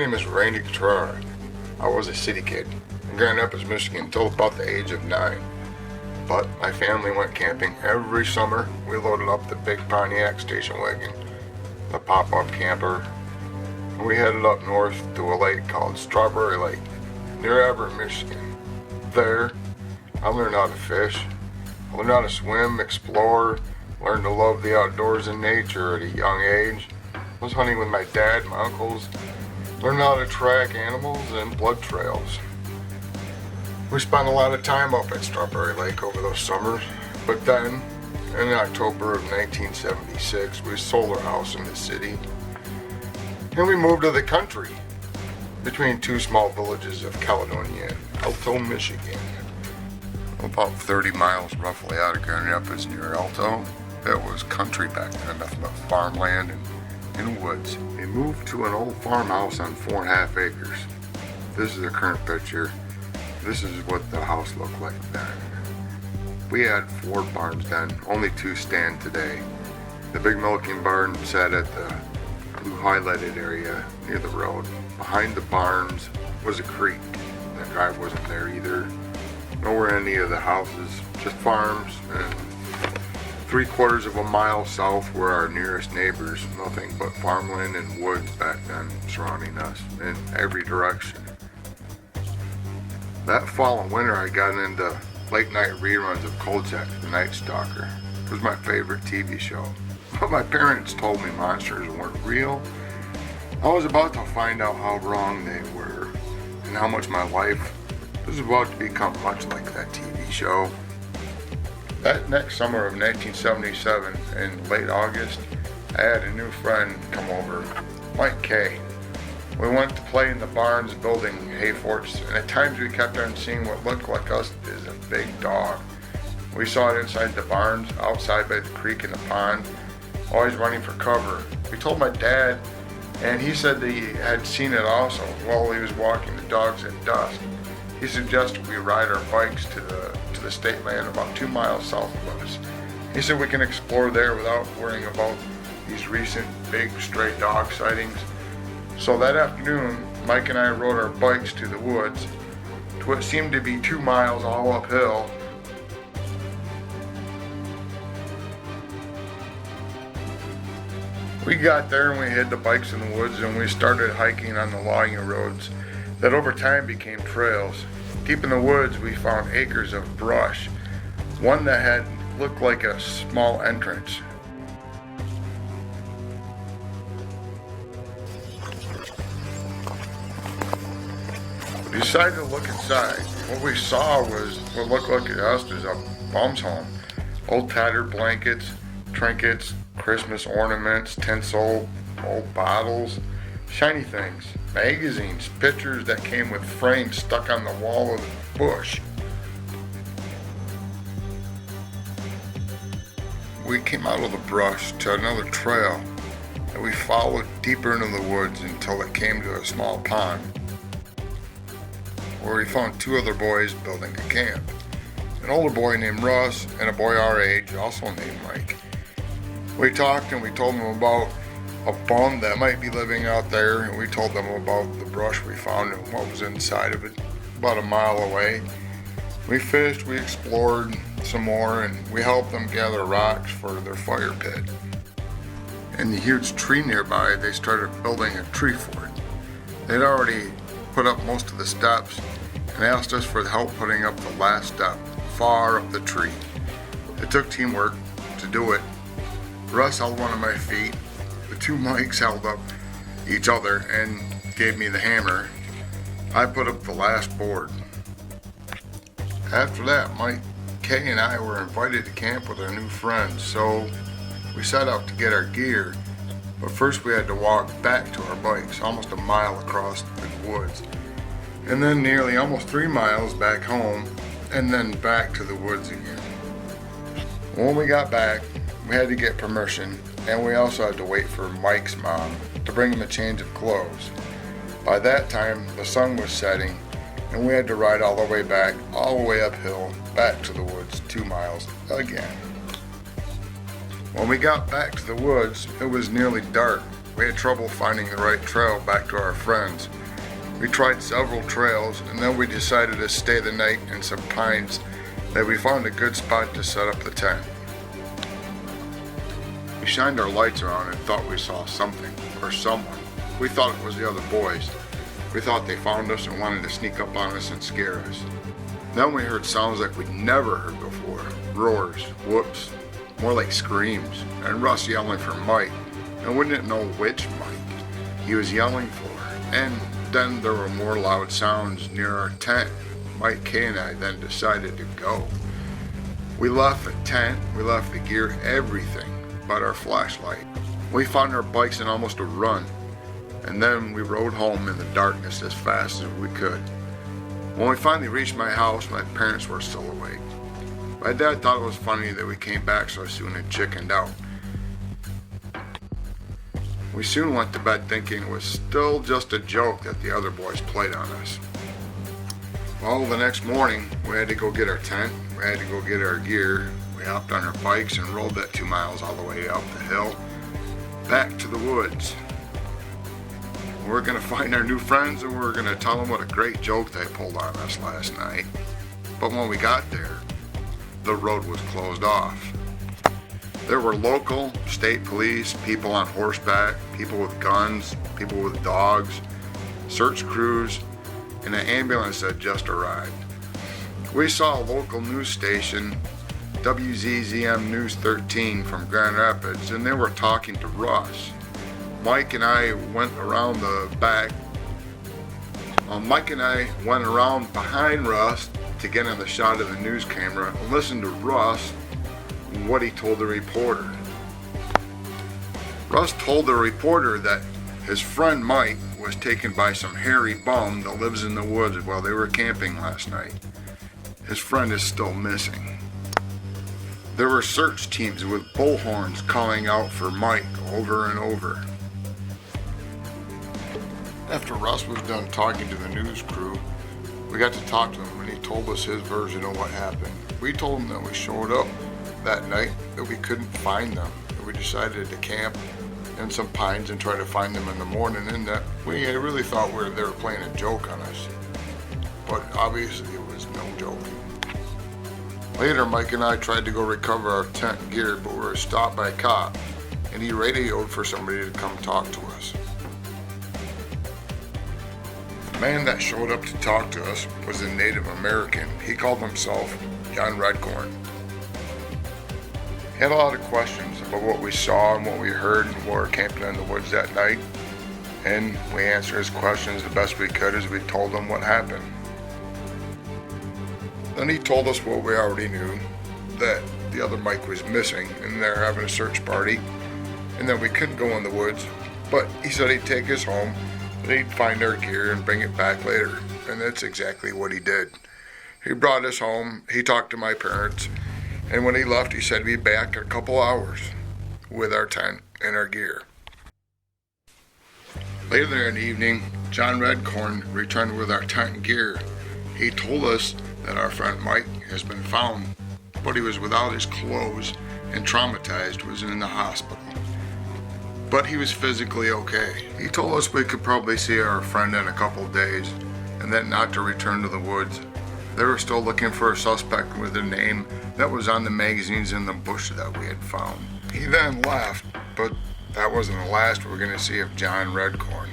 name is Randy Cotrara. I was a city kid in Grand Rapids, Michigan until about the age of 9. But my family went camping every summer. We loaded up the big Pontiac station wagon, the pop-up camper, and we headed up north to a lake called Strawberry Lake near Everett, Michigan. There, I learned how to fish. I learned how to swim, explore, learned to love the outdoors and nature at a young age. I was hunting with my dad, my uncles, learned how to track animals and blood trails. We spent a lot of time up at Strawberry Lake over those summers, but then, in October of 1976, we sold our house in the city, and we moved to the country, between two small villages of Caledonia and Alto, Michigan. About 30 miles roughly out of Grand Rapids near Alto. It was country back then, nothing but farmland and woods. We moved to an old farmhouse on 4.5 acres. This is the current picture. This is what the house looked like then. We had 4 barns then, only 2 stand today. The big milking barn sat at the blue highlighted area near the road. Behind the barns was a creek. The drive wasn't there either. Nowhere any of the houses, just farms, and 3/4 of a mile south were our nearest neighbors. Nothing but farmland and woods back then surrounding us in every direction. That fall and winter I got into late night reruns of Kolchak, the Night Stalker. It was my favorite TV show. But my parents told me monsters weren't real. I was about to find out how wrong they were and how much my life was about to become much like that TV show. That next summer of 1977, in late August, I had a new friend come over, Mike K. We went to play in the barns building hay forts, and at times we kept on seeing what looked like us as a big dog. We saw it inside the barns, outside by the creek and the pond, always running for cover. We told my dad, and he said that he had seen it also while he was walking the dogs at dusk. He suggested we ride our bikes to the state land about 2 miles south of us. He said we can explore there without worrying about these recent big stray dog sightings. So that afternoon, Mike and I rode our bikes to the woods, to what seemed to be 2 miles all uphill. We got there and we hid the bikes in the woods and we started hiking on the logging roads that over time became trails. Deep in the woods we found acres of brush, one that had looked like a small entrance. We decided to look inside. What we saw was what looked like to us was a bum's home. Old tattered blankets, trinkets, Christmas ornaments, tinsel, old bottles, shiny things, magazines, pictures that came with frames stuck on the wall of the bush. We came out of the brush to another trail and we followed deeper into the woods until it came to a small pond, where we found 2 other boys building a camp. An older boy named Russ and a boy our age, also named Mike. We talked and we told them about a bum that might be living out there, and we told them about the brush we found and what was inside of it about a mile away. We fished, we explored some more, and we helped them gather rocks for their fire pit. In the huge tree nearby, they started building a tree fort. They'd already put up most of the steps and asked us for help putting up the last step, far up the tree. It took teamwork to do it. Russ held one of my feet, the 2 Mikes held up each other and gave me the hammer. I put up the last board. After that, Mike K and I were invited to camp with our new friends, so we set out to get our gear. But first we had to walk back to our bikes, almost a mile across the woods, and then nearly almost 3 miles back home, and then back to the woods again. When we got back, we had to get permission, and we also had to wait for Mike's mom to bring him a change of clothes. By that time, the sun was setting, and we had to ride all the way back, all the way uphill, back to the woods 2 miles again. When we got back to the woods, it was nearly dark, we had trouble finding the right trail back to our friends. We tried several trails, and then we decided to stay the night in some pines that we found a good spot to set up the tent. We shined our lights around and thought we saw something or someone. We thought it was the other boys. We thought they found us and wanted to sneak up on us and scare us. Then we heard sounds like we'd never heard before. Roars, whoops, more like screams, and Russ yelling for Mike, and we didn't know which Mike he was yelling for. And then there were more loud sounds near our tent. Mike K and I then decided to go. We left the tent, we left the gear, everything but our flashlight. We found our bikes in almost a run, and then we rode home in the darkness as fast as we could. When we finally reached my house, my parents were still awake. My dad thought it was funny that we came back so soon and chickened out. We soon went to bed thinking it was still just a joke that the other boys played on us. Well, the next morning, we had to go get our tent, we had to go get our gear. We hopped on our bikes and rode that 2 miles all the way up the hill, back to the woods. We're gonna find our new friends and we're gonna tell them what a great joke they pulled on us last night. But when we got there, the road was closed off. There were local, state police, people on horseback, people with guns, people with dogs, search crews, and an ambulance had just arrived. We saw a local news station, WZZM News 13 from Grand Rapids, and they were talking to Russ. Mike and I went around the back. Mike and I went around behind Russ to get in the shot of the news camera and listen to Russ and what he told the reporter. Russ told the reporter that his friend Mike was taken by some hairy bum that lives in the woods while they were camping last night. His friend is still missing. There were search teams with bullhorns calling out for Mike over and over. After Russ was done talking to the news crew, we got to talk to him and he told us his version of what happened. We told him that we showed up that night, that we couldn't find them, that we decided to camp in some pines and try to find them in the morning, and that we really thought they were playing a joke on us. But obviously it was no joke. Later, Mike and I tried to go recover our tent and gear, but we were stopped by a cop, and he radioed for somebody to come talk to us. The man that showed up to talk to us was a Native American. He called himself John Redcorn. He had a lot of questions about what we saw and what we heard while we were camping in the woods that night, and we answered his questions the best we could as we told him what happened. Then he told us what we already knew, that the other Mike was missing and they're having a search party, and that we couldn't go in the woods, but he said he'd take us home, and he'd find our gear and bring it back later, and that's exactly what he did. He brought us home, he talked to my parents, and when he left he said he'd be back in a couple hours with our tent and our gear. Later in the evening, John Redcorn returned with our tent and gear. He told us that our friend Mike has been found, but he was without his clothes and traumatized, was in the hospital. But he was physically okay. He told us we could probably see our friend in a couple of days, and then not to return to the woods. They were still looking for a suspect with a name that was on the magazines in the bush that we had found. He then left, but that wasn't the last we were going to see of John Redcorn.